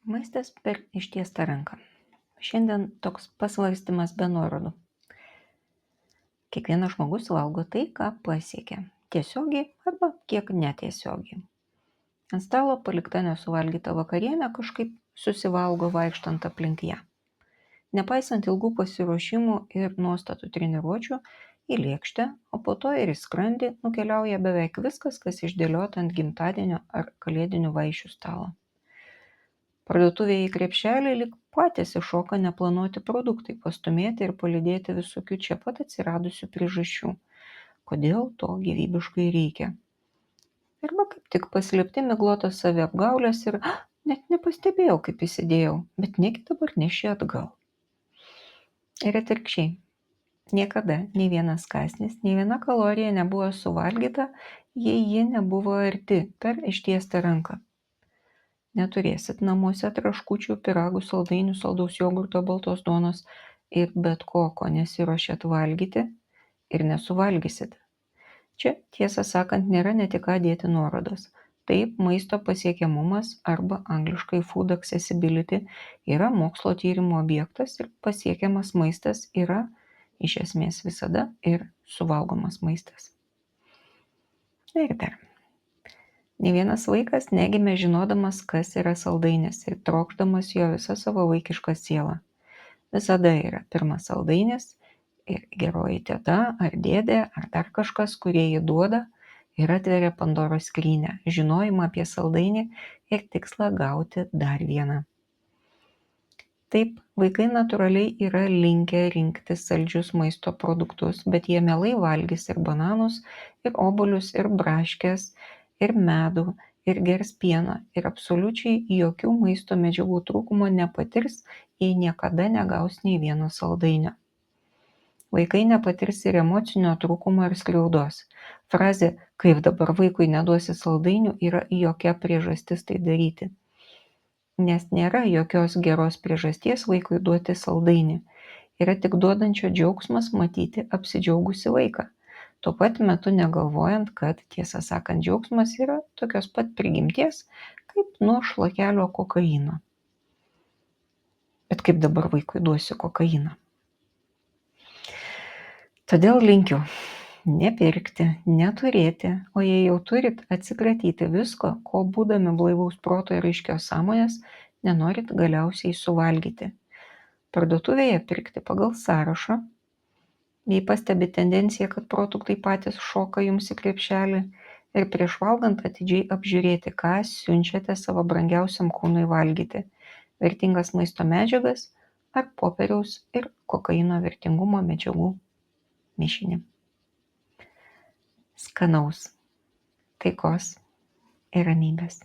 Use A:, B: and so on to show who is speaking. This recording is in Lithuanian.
A: Maistas per ištiestą ranką. Šiandien toks pasvarstymas be nuorodų. Kiekvienas žmogus valgo tai, ką pasiekia. Tiesiogiai arba kiek netiesiogiai. Ant stalo palikta nesuvalgyta vakarienė kažkaip susivalgo vaikštant aplink ją. Nepaisant ilgų pasiruošimų ir nuostatų treniruočių, į lėkštę, o po to ir į skrandį nukeliauja beveik viskas, kas išdėliota ant gimtadienio ar kalėdinių vaišių stalo. Parduotuvėje į krepšelį lyg patys iššoka neplanuoti produktai, pastumėti ir palydėti visokių čia pat atsiradusių priežasčių, kodėl to gyvybiškai reikia. Arba kaip tik paslėpti miglotos saviapgaulės ir net nepastebėjau, kaip įsidėjau, bet negi dabar neši atgal. Ir atvirkščiai, niekada nei vienas kąsnis, nei viena kalorija nebuvo suvalgyta, jei ji nebuvo arti per ištiestą ranką. Neturėsit namuose traškučių, pyragų, saldainių, saldaus jogurto, baltos duonos ir bet ko nesiruošiat valgyti ir nesuvalgysit. Čia, tiesą sakant, nėra net į ką dėti nuorodos. Taip, maisto pasiekiamumas arba angliškai food accessibility yra mokslo tyrimų objektas ir pasiekiamas maistas yra iš esmės visada ir suvalgomas maistas. Ir dar. Nė vienas vaikas negimė žinodamas, kas yra saldainis ir trokšdamas jo visą savo vaikišką sielą. Visada yra pirmas saldainis ir geroji teta ar dėdė ar dar kažkas, kurie jį duoda ir atveria Pandoros skrynią, žinojimą apie saldainį ir tikslą gauti dar vieną. Taip, vaikai natūraliai yra linkę rinktis saldžius maisto produktus, bet jie mielai valgys ir bananus, ir obuolius, ir braškes, ir medų, ir gers pieną, ir absoliučiai jokių maisto medžiagų trūkumo nepatirs, jei niekada negaus nei vieno saldainio. Vaikai nepatirs ir emocinio trūkumo ir skriaudos. Frazė "kaip dabar vaikui neduosi saldainių" yra jokia priežastis tai daryti. Nes nėra jokios geros priežasties vaikui duoti saldainį. Yra tik duodančio džiaugsmas matyti apsidžiaugusį vaiką. Tuo pat metu negalvojant, kad, tiesą sakant, džiaugsmas yra tokios pat prigimties, kaip nuo šlakelio kokaino. Bet kaip dabar vaikui duosiu kokainą? Todėl linkiu nepirkti, neturėti, o jei jau turit, atsikratyti visko, ko būdami blaivaus proto ir aiškios sąmonės nenorit galiausiai suvalgyti. Parduotuvėje pirkti pagal sąrašą. Jei pastebi tendenciją, kad produktai patys šoka jums į krepšelį ir prieš valgant atidžiai apžiūrėti, ką siunčiate savo brangiausiam kūnui valgyti - vertingas maisto medžiagas ar popieriaus ir kokaino vertingumo medžiagų mišinį. Skanaus, taikos ir ramybės.